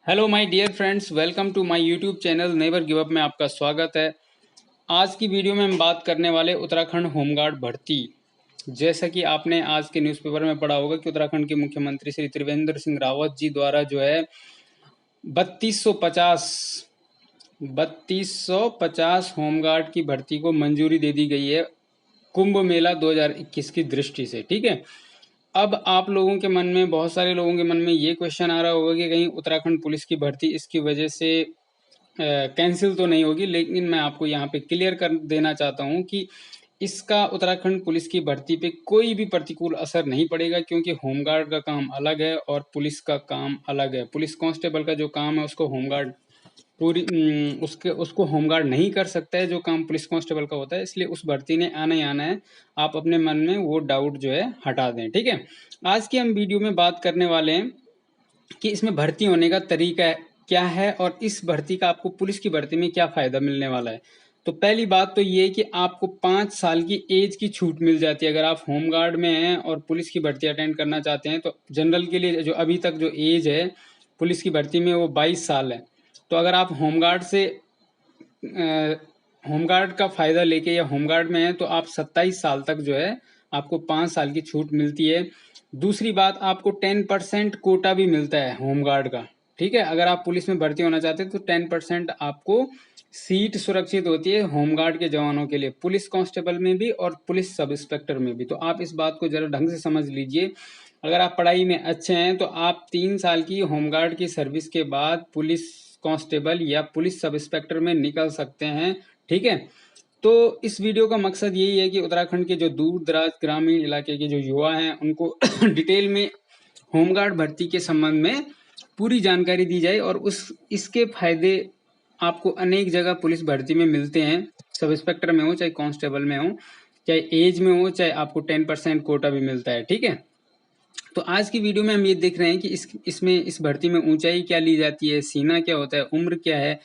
Hello my dear friends, welcome to my YouTube channel never give up में आपका स्वागत है। आज की वीडियो में हम बात करने वाले उत्तराखंड होमगार्ड भर्ती। जैसा कि आपने आज के न्यूज़पेपर में पढ़ा होगा कि उत्तराखंड के मुख्यमंत्री श्री त्रिवेंद्र सिंह रावत जी द्वारा जो है 3250 3250 होमगार्ड की भर्ती को मंजूरी दे दी गई है कुंभ मेला 2021 की दृष्टि से। ठीक है, अब आप लोगों के मन में, बहुत सारे लोगों के मन में ये क्वेश्चन आ रहा होगा कि कहीं उत्तराखंड पुलिस की भर्ती इसकी वजह से कैंसिल तो नहीं होगी, लेकिन मैं आपको यहाँ पे क्लियर कर देना चाहता हूँ कि इसका उत्तराखंड पुलिस की भर्ती पे कोई भी प्रतिकूल असर नहीं पड़ेगा, क्योंकि होमगार्ड का काम अलग है और पुलिस का काम अलग है। पुलिस कांस्टेबल का जो काम है उसको होमगार्ड उसके उसको होमगार्ड नहीं कर सकता है, जो काम पुलिस कांस्टेबल का होता है। इसलिए उस भर्ती ने आना ही आना है। आप अपने मन में वो डाउट जो है हटा दें। ठीक है, आज की हम वीडियो में बात करने वाले हैं कि इसमें भर्ती होने का तरीका क्या है और इस भर्ती का आपको पुलिस की भर्ती में क्या फायदा मिलने वाला है। तो पहली बात तो ये कि आपको 5 साल की एज की छूट मिल जाती है। अगर आप होमगार्ड में हैं और पुलिस की भर्ती अटेंड करना चाहते हैं तो जनरल के लिए जो अभी तक जो एज है पुलिस की भर्ती में वो 22 साल है। तो अगर आप होमगार्ड का फायदा लेके या होमगार्ड में है तो आप 27 साल तक जो है आपको 5 साल की छूट मिलती है। दूसरी बात, आपको 10% कोटा भी मिलता है होमगार्ड का। ठीक है, अगर आप पुलिस में भर्ती होना चाहते हैं तो 10% आपको सीट सुरक्षित होती है होमगार्ड के जवानों के लिए, पुलिस कांस्टेबल में भी और पुलिस सब इंस्पेक्टर में भी। तो आप इस बात को जरा ढंग से समझ लीजिए। अगर आप पढ़ाई में अच्छे हैं तो आप 3 साल की होमगार्ड की सर्विस के बाद पुलिस कांस्टेबल या पुलिस सब इंस्पेक्टर में निकल सकते हैं। ठीक है, तो इस वीडियो का मकसद यही है कि उत्तराखंड के जो दूर दराज ग्रामीण इलाके के जो युवा हैं उनको डिटेल में होमगार्ड भर्ती के संबंध में पूरी जानकारी दी जाए और इसके फायदे आपको अनेक जगह पुलिस भर्ती में मिलते हैं। सब इंस्पेक्टर में हो चाहे कांस्टेबल में हो, चाहे एज में हो, चाहे आपको 10% कोटा भी मिलता है। ठीक है, तो आज की वीडियो में हम ये देख रहे हैं कि इसमें इस भर्ती में ऊंचाई क्या ली जाती है, सीना क्या होता है, उम्र क्या है,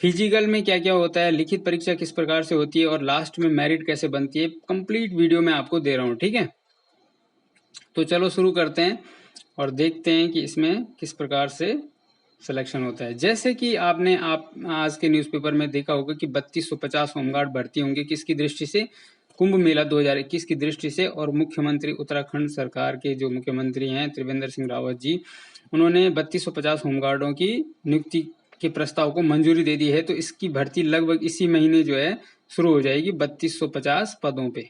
फिजिकल में क्या क्या होता है, लिखित परीक्षा किस प्रकार से होती है और लास्ट में मेरिट कैसे बनती है। कंप्लीट वीडियो मैं आपको दे रहा हूँ। ठीक है, तो चलो शुरू करते हैं और देखते हैं कि इसमें किस प्रकार से सिलेक्शन होता है। जैसे कि आपने आज के न्यूज़पेपर में देखा होगा कि 3250 होमगार्ड भर्ती होंगे किसकी दृष्टि से, कुंभ मेला 2021 की दृष्टि से। और मुख्यमंत्री उत्तराखंड सरकार के जो मुख्यमंत्री हैं त्रिवेंद्र सिंह रावत जी, उन्होंने 3250 होमगार्डों की नियुक्ति के प्रस्ताव को मंजूरी दे दी है। तो इसकी भर्ती लगभग इसी महीने जो है शुरू हो जाएगी 3250 पदों पे।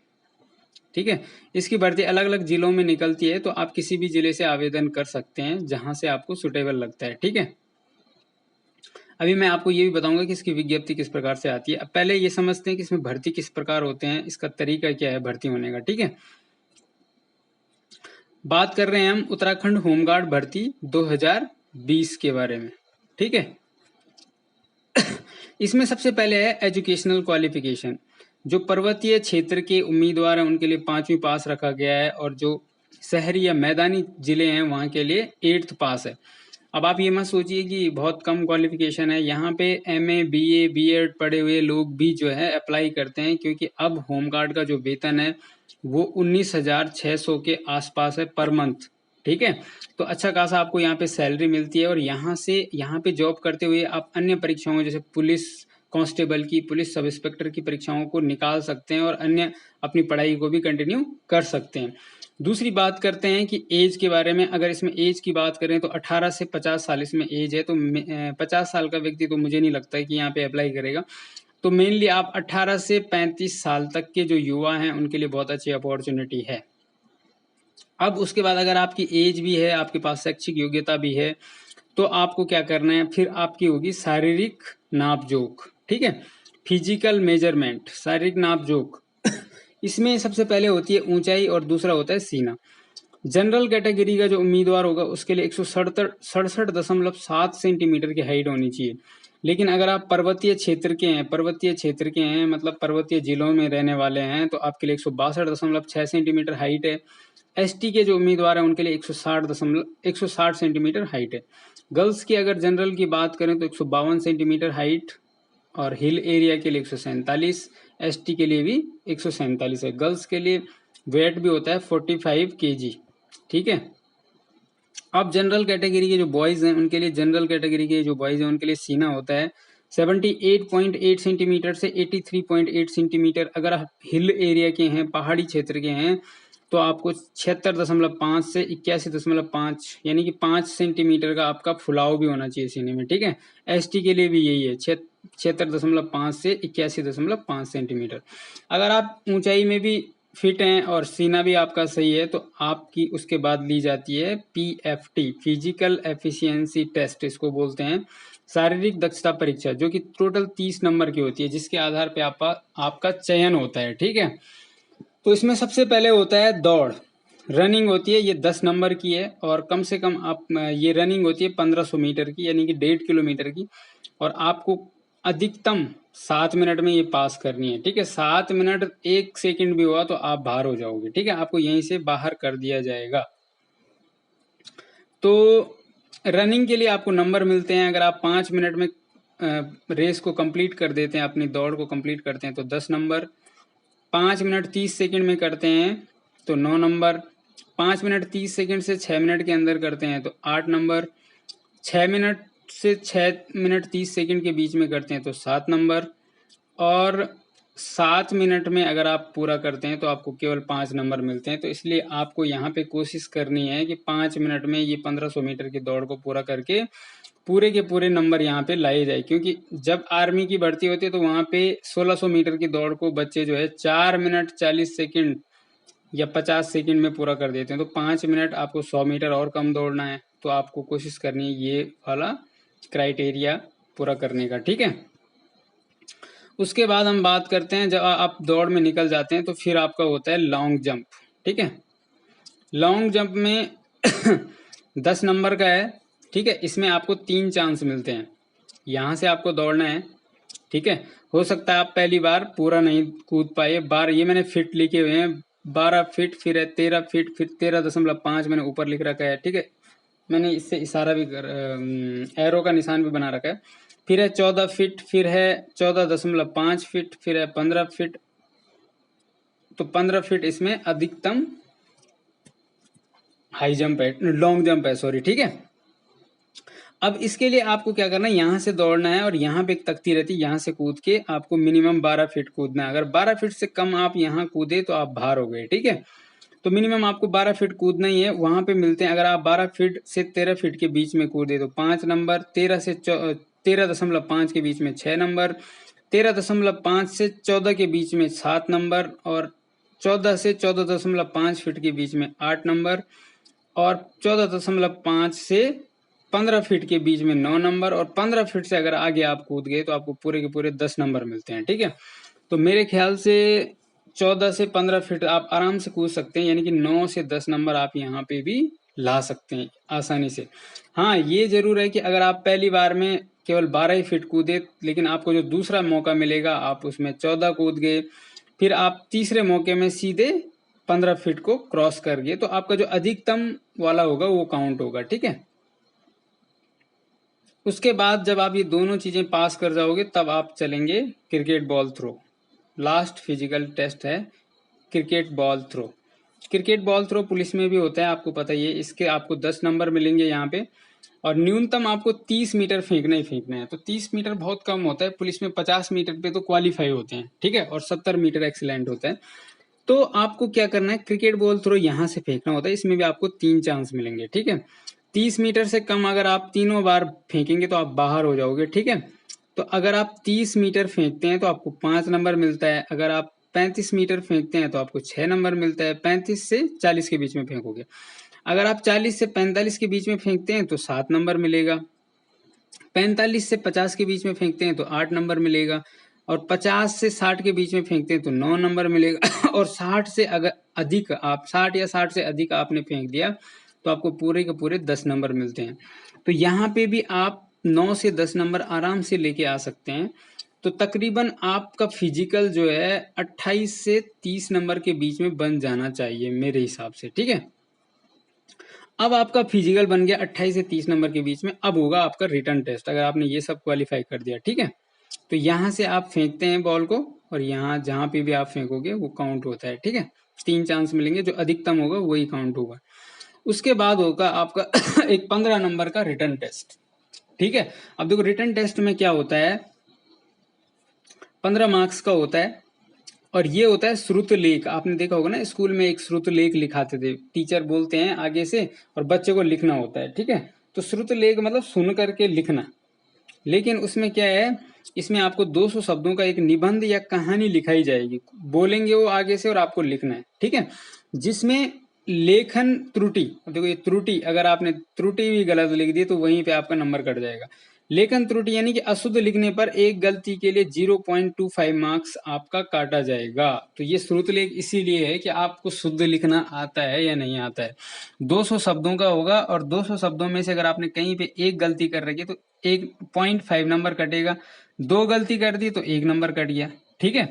ठीक है, इसकी भर्ती अलग अलग जिलों में निकलती है, तो आप किसी भी जिले से आवेदन कर सकते हैं जहां से आपको सुटेबल लगता है। ठीक है, अभी मैं आपको ये भी बताऊंगा कि इसकी विज्ञप्ति किस प्रकार से आती है। अब पहले ये समझते हैं कि इसमें भर्ती किस प्रकार होते हैं, इसका तरीका क्या है भर्ती होने का। ठीक है, बात कर रहे हैं हम उत्तराखंड होमगार्ड भर्ती 2020 के बारे में। ठीक है, इसमें सबसे पहले है एजुकेशनल क्वालिफिकेशन। जो पर्वतीय क्षेत्र के उम्मीदवार हैं उनके लिए 5वीं पास रखा गया है और जो शहरी या मैदानी जिले हैं वहां के लिए 8th पास है। अब आप ये मत सोचिए कि बहुत कम क्वालिफिकेशन है। यहाँ पे एमए, बीए, बीएड पढ़े हुए लोग भी जो है अप्लाई करते हैं, क्योंकि अब होमगार्ड का जो वेतन है वो 19,600 के आसपास है पर मंथ। ठीक है, तो अच्छा खासा आपको यहाँ पे सैलरी मिलती है और यहाँ पे जॉब करते हुए आप अन्य परीक्षाओं जैसे पुलिस कांस्टेबल की, पुलिस सब इंस्पेक्टर की परीक्षाओं को निकाल सकते हैं और अन्य अपनी पढ़ाई को भी कंटिन्यू कर सकते हैं। दूसरी बात करते हैं कि एज के बारे में। अगर इसमें एज की बात करें तो 18 से 50 साल इसमें एज है। तो 50 साल का व्यक्ति तो मुझे नहीं लगता है कि यहाँ पे अप्लाई करेगा। तो मेनली आप 18 से 35 साल तक के जो युवा हैं उनके लिए बहुत अच्छी अपॉर्चुनिटी है। अब उसके बाद अगर आपकी एज भी है, आपके पास शैक्षिक योग्यता भी है, तो आपको क्या करना है, फिर आपकी होगी शारीरिक नापजोख। ठीक है, फिजिकल मेजरमेंट, शारीरिक नापजोख। इसमें सबसे पहले होती है ऊंचाई और दूसरा होता है सीना। जनरल कैटेगरी का जो उम्मीदवार होगा उसके लिए 167.7 सेंटीमीटर की हाइट होनी चाहिए। लेकिन अगर आप पर्वतीय क्षेत्र के हैं मतलब पर्वतीय जिलों में रहने वाले हैं तो आपके लिए 162.6 सेंटीमीटर हाइट है। एसटी के जो उम्मीदवार हैं उनके लिए 160 सेंटीमीटर हाइट है। गर्ल्स की अगर जनरल की बात करें तो 152 सेंटीमीटर हाइट और हिल एरिया के लिए 147, एसटी के लिए भी 147 है। गर्ल्स के लिए वेट भी होता है 45 kg। ठीक है, अब जनरल कैटेगरी के जो बॉयज हैं उनके लिए, जनरल कैटेगरी के जो बॉयज हैं उनके लिए सीना होता है 78.8 सेंटीमीटर से 83.8 सेंटीमीटर। अगर आप हिल एरिया के हैं, पहाड़ी क्षेत्र के हैं, तो आपको 76.5 से 81.5 यानी कि 5 सेंटीमीटर का आपका फुलाव भी होना चाहिए सीने में, ठीक है। एसटी के लिए भी यही है, 76.5 से 81.5 सेंटीमीटर। अगर आप ऊंचाई में भी फिट हैं और सीना भी आपका सही है तो आपकी उसके बाद ली जाती है पीएफटी, फिजिकल एफिशिएंसी टेस्ट इसको बोलते हैं, शारीरिक दक्षता परीक्षा, जो कि टोटल 30 नंबर की होती है, जिसके आधार पे आपका चयन होता है, ठीक है। तो इसमें सबसे पहले होता है दौड़, रनिंग होती है, ये 10 नंबर की है और कम से कम आप ये रनिंग होती है 1500 मीटर की यानी कि 1.5 किलोमीटर की, और आपको अधिकतम 7 मिनट में ये पास करनी है, ठीक है। 7 मिनट 1 सेकंड भी हुआ तो आप बाहर हो जाओगे, ठीक है, आपको यहीं से बाहर कर दिया जाएगा। तो रनिंग के लिए आपको नंबर मिलते हैं, अगर आप 5 मिनट में रेस को कंप्लीट कर देते हैं, अपनी दौड़ को कंप्लीट करते हैं तो 10 नंबर, 5 मिनट 30 सेकंड में करते हैं तो 9 नंबर, 5 मिनट 30 सेकंड से 6 मिनट के अंदर करते हैं तो 8 नंबर, 6 मिनट से 6 मिनट 30 सेकंड के बीच में करते हैं तो 7 नंबर, और 7 मिनट में अगर आप पूरा करते हैं तो आपको केवल 5 नंबर मिलते हैं। तो इसलिए आपको यहाँ पे कोशिश करनी है कि 5 मिनट में ये 1500 मीटर की दौड़ को पूरा करके पूरे के पूरे नंबर यहाँ पे लाए जाए, क्योंकि जब आर्मी की भर्ती होती है तो वहाँ पे 1600 मीटर की दौड़ को बच्चे जो है 4 मिनट 40 सेकंड या 50 सेकंड में पूरा कर देते हैं। तो 5 मिनट आपको 100 मीटर और कम दौड़ना है, तो आपको कोशिश करनी है ये वाला क्राइटेरिया पूरा करने का, ठीक है। उसके बाद हम बात करते हैं, जब आप दौड़ में निकल जाते हैं तो फिर आपका होता है लॉन्ग जंप, ठीक है। लॉन्ग जंप में 10 नंबर का है, ठीक है। इसमें आपको 3 चांस मिलते हैं, यहाँ से आपको दौड़ना है, ठीक है। हो सकता है आप पहली बार पूरा नहीं कूद पाए, बार ये मैंने फिट लिखे हुए हैं, 12 फीट, फिर है 13 फीट, फिर 13.5 मैंने ऊपर लिख रखा है, ठीक है। मैंने इससे इशारा भी कर एरो का निशान भी बना रखा है। फिर है 14 फीट, फिर है 14.5 फीट, फिर है 15 फीट। तो 15 फीट इसमें अधिकतम हाई जंप है, लॉन्ग जंप है, सॉरी, ठीक है। अब इसके लिए आपको क्या करना है, यहाँ से दौड़ना है और यहाँ पे एक तख्ती रहती है, यहाँ से कूद के आपको मिनिमम 12 फीट कूदना है। अगर 12 फीट से कम आप यहाँ कूदे तो आप बाहर हो गए, ठीक है। तो मिनिमम आपको 12 फीट कूदना ही है। वहां पे मिलते हैं, अगर आप 12 फीट से 13 फीट के बीच में कूदे तो 5 नंबर, 13 से 13.5 के बीच में 6 नंबर, 13.5 से 14 के बीच में 7 नंबर, और 14 से 14.5 फीट के बीच में 8 नंबर, और 14.5 से 15 फीट के बीच में 9 नंबर, और 15 फीट से अगर आगे आप कूद गए तो आपको पूरे के पूरे 10 नंबर मिलते हैं, ठीक है। तो मेरे ख्याल से 14 से 15 फीट आप आराम से कूद सकते हैं, यानी कि 9 से 10 नंबर आप यहाँ पे भी ला सकते हैं आसानी से। हाँ, ये जरूर है कि अगर आप पहली बार में केवल 12 ही फीट कूदे, लेकिन आपको जो दूसरा मौका मिलेगा आप उसमें 14 कूद गए, फिर आप तीसरे मौके में सीधे 15 फीट को क्रॉस कर गए, तो आपका जो अधिकतम वाला होगा वो काउंट होगा, ठीक है। उसके बाद जब आप ये दोनों चीजें पास कर जाओगे तब आप चलेंगे cricket ball throw. Last physical test है cricket ball throw. Cricket ball throw police में भी होता है, आपको पता ही है। इसके आपको 10 नंबर मिलेंगे यहाँ पे, और न्यूनतम आपको 30 मीटर फेंकना ही फेंकना है। तो 30 मीटर बहुत कम होता है, पुलिस में 50 मीटर पे तो क्वालिफाई होते हैं, ठीक है, और 70 मीटर एक्सीलेंट होता है। तो आपको क्या करना है, क्रिकेट बॉल थ्रो यहाँ से फेंकना होता है, इसमें भी आपको 3 चांस मिलेंगे, ठीक है। 30 मीटर से कम अगर आप तीनों बार फेंकेंगे तो आप बाहर हो जाओगे, ठीक है। तो अगर आप 30 मीटर फेंकते हैं तो आपको 5 नंबर मिलता है, अगर आप 35 मीटर फेंकते हैं तो आपको 6 नंबर मिलता है, 35 से 40 के बीच में फेंकोगे। अगर आप 40 से 45 के बीच में फेंकते हैं तो 7 नंबर मिलेगा, 45 से 50 के बीच में फेंकते हैं तो 8 नंबर मिलेगा, और 50 से 60 के बीच में फेंकते हैं तो 9 नंबर मिलेगा और 60 से अगर अधिक आप 60 या 60 से अधिक आपने फेंक दिया तो आपको पूरे के पूरे 10 नंबर मिलते हैं। तो यहाँ पे भी आप 9 से 10 नंबर आराम से लेके आ सकते हैं। तो तकरीबन आपका फिजिकल जो है 28 से 30 नंबर के बीच में बन जाना चाहिए मेरे हिसाब से, ठीक है। अब आपका फिजिकल बन गया 28 से 30 नंबर के बीच में। अब होगा आपका रिटर्न टेस्ट, अगर आपने ये सब क्वालिफाई कर दिया, ठीक है। तो यहाँ से आप फेंकते हैं बॉल को, और यहाँ जहां पे भी आप फेंकोगे वो काउंट होता है, ठीक है। 3 चांस मिलेंगे, जो अधिकतम होगा वही काउंट होगा। उसके बाद होगा आपका एक 15 नंबर का रिटर्न टेस्ट। ठीक है, अब देखो रिटर्न टेस्ट में क्या होता है, 15 मार्क्स का होता है और ये होता है श्रुत लेख। आपने देखा होगा ना स्कूल में एक श्रुत लेख लिखाते थे, टीचर बोलते हैं आगे से और बच्चे को लिखना होता है। ठीक है, तो श्रुत लेख मतलब सुन करके लिखना। लेकिन उसमें क्या है, इसमें आपको 200 शब्दों का एक निबंध या कहानी लिखाई जाएगी, बोलेंगे वो आगे से और आपको लिखना है। ठीक है, जिसमें लेखन त्रुटि, देखो ये त्रुटि, अगर आपने त्रुटि भी गलत लिख दी तो वहीं पे आपका नंबर कट जाएगा। लेखन त्रुटि यानी कि अशुद्ध लिखने पर एक गलती के लिए 0.25 मार्क्स आपका काटा जाएगा। तो ये श्रुत लेख इसीलिए है कि आपको शुद्ध लिखना आता है या नहीं आता है। 200 शब्दों का होगा और 200 शब्दों में से अगर आपने कहीं पे एक गलती कर रखी है तो 1.5 नंबर कटेगा, 2 गलती कर दी तो 1 नंबर कट गया। ठीक है,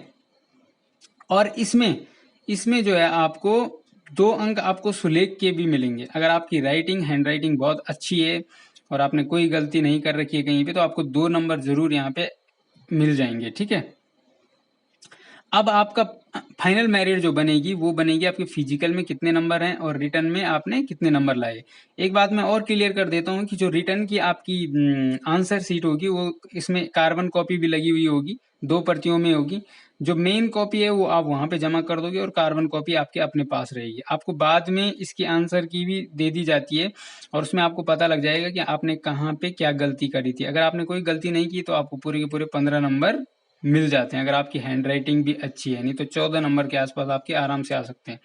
और इसमें जो है आपको 2 अंक आपको सुलेख के भी मिलेंगे। अगर आपकी राइटिंग हैंड राइटिंग बहुत अच्छी है और आपने कोई गलती नहीं कर रखी है कहीं पे, तो आपको 2 नंबर जरूर यहाँ पे मिल जाएंगे। ठीक है, अब आपका फाइनल मेरिट जो बनेगी वो बनेगी आपके फिजिकल में कितने नंबर हैं और रिटर्न में आपने कितने नंबर लाए। एक बात मैं और क्लियर कर देता हूँ कि जो रिटर्न की आपकी आंसर सीट होगी वो इसमें कार्बन कॉपी भी लगी हुई होगी, 2 प्रतियों में होगी। जो मेन कॉपी है वो आप वहां पे जमा कर दोगे और कार्बन कॉपी आपके अपने पास रहेगी। आपको बाद में इसकी आंसर की भी दे दी जाती है और उसमें आपको पता लग जाएगा कि आपने कहाँ पे क्या गलती करी थी। अगर आपने कोई गलती नहीं की तो आपको पूरे के पूरे 15 नंबर मिल जाते हैं, अगर आपकी हैंड राइटिंग भी अच्छी है। नहीं तो 14 नंबर के आसपास आपके आराम से आ सकते हैं।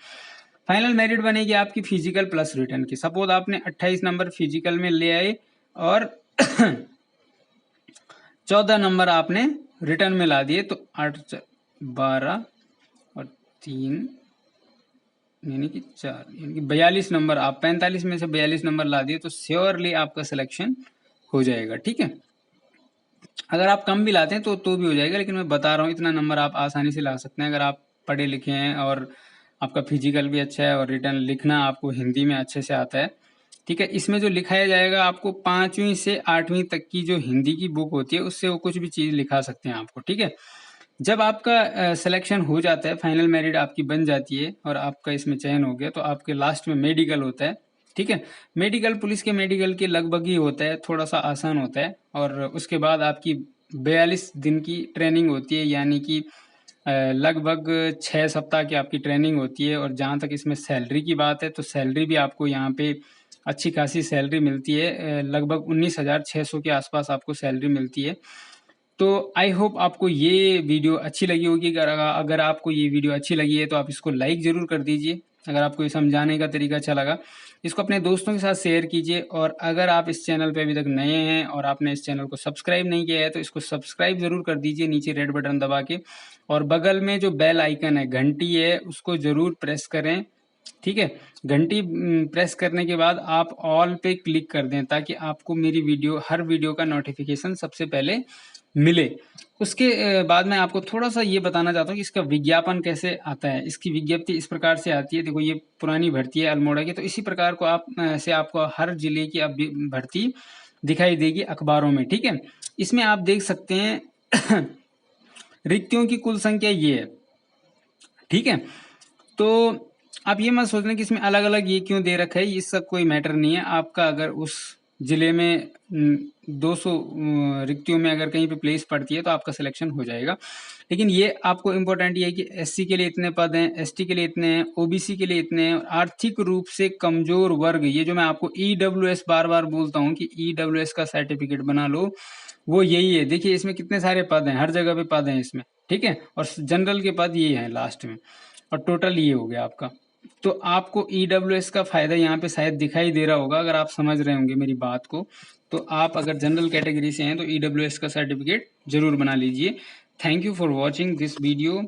फाइनल मेरिट बनेगी आपकी फिजिकल प्लस रिटर्न की। सपोज आपने 28 नंबर फिजिकल में ले आए और 14 नंबर आपने रिटर्न में ला दिए, तो 8 12 और 3 यानी कि 4 यानी कि 42 नंबर, आप 45 में से 42 नंबर ला दिए तो श्योरली आपका सिलेक्शन हो जाएगा। ठीक है, अगर आप कम भी लाते हैं तो भी हो जाएगा, लेकिन मैं बता रहा हूँ इतना नंबर आप आसानी से ला सकते हैं अगर आप पढ़े लिखे हैं और आपका फिजिकल भी अच्छा है और रिटर्न लिखना आपको हिंदी में अच्छे से आता है। ठीक है, इसमें जो लिखाया जाएगा आपको 5वीं से 8वीं तक की जो हिंदी की बुक होती है उससे वो कुछ भी चीज़ लिखा सकते हैं आपको। ठीक है, जब आपका सिलेक्शन हो जाता है, फाइनल मेरिट आपकी बन जाती है और आपका इसमें चयन हो गया, तो आपके लास्ट में मेडिकल होता है। ठीक है, मेडिकल पुलिस के मेडिकल के लगभग ही होता है, थोड़ा सा आसान होता है। और उसके बाद आपकी 42 दिन की ट्रेनिंग होती है, यानी कि लगभग 6 सप्ताह की आपकी ट्रेनिंग होती है। और जहाँ तक इसमें सैलरी की बात है तो सैलरी भी आपको यहाँ पे अच्छी खासी सैलरी मिलती है, लगभग 19,600 के आसपास आपको सैलरी मिलती है। तो आई होप आपको ये वीडियो अच्छी लगी होगी। अगर आपको ये वीडियो अच्छी लगी है तो आप इसको लाइक जरूर कर दीजिए। अगर आपको ये समझाने का तरीका अच्छा लगा, इसको अपने दोस्तों के साथ शेयर कीजिए। और अगर आप इस चैनल पे अभी तक नए हैं और आपने इस चैनल को सब्सक्राइब नहीं किया है तो इसको सब्सक्राइब जरूर कर दीजिए नीचे रेड बटन दबा के। और बगल में जो बेल आइकन है, घंटी है, उसको जरूर प्रेस करें। ठीक है, घंटी प्रेस करने के बाद आप ऑल पे क्लिक कर दें ताकि आपको मेरी हर वीडियो का नोटिफिकेशन सबसे पहले मिले। उसके बाद मैं आपको थोड़ा सा ये बताना चाहता हूँ कि इसका विज्ञापन कैसे आता है। इसकी विज्ञप्ति इस प्रकार से आती है, देखो ये पुरानी भर्ती है अल्मोड़ा की, तो इसी प्रकार को आपको हर जिले की अब भर्ती दिखाई देगी अखबारों में। ठीक है, इसमें आप देख सकते हैं रिक्तियों की कुल संख्या ये है। ठीक है, तो आप ये मत सोचना कि इसमें अलग अलग ये क्यों दे रखा है, ये सब कोई मैटर नहीं है। आपका अगर उस जिले में 200 रिक्तियों में अगर कहीं पे प्लेस पड़ती है तो आपका सिलेक्शन हो जाएगा। लेकिन ये आपको इम्पोर्टेंट ये है कि एससी के लिए इतने पद हैं, एसटी के लिए इतने हैं, ओबीसी के लिए इतने हैं, और आर्थिक रूप से कमजोर वर्ग, ये जो मैं आपको ईडब्ल्यूएस बार बार बोलता हूँ कि ईडब्ल्यूएस का सर्टिफिकेट बना लो, वो यही है। देखिए इसमें कितने सारे पद हैं, हर जगह पे पद हैं इसमें। ठीक है, और जनरल के पद ये हैं लास्ट में, और टोटल ये हो गया आपका। तो आपको ईडब्ल्यूएस का फायदा यहाँ पे शायद दिखाई दे रहा होगा, अगर आप समझ रहे होंगे मेरी बात को। तो आप अगर जनरल कैटेगरी से हैं तो ईडब्ल्यूएस का सर्टिफिकेट जरूर बना लीजिए। Thank you for watching this video.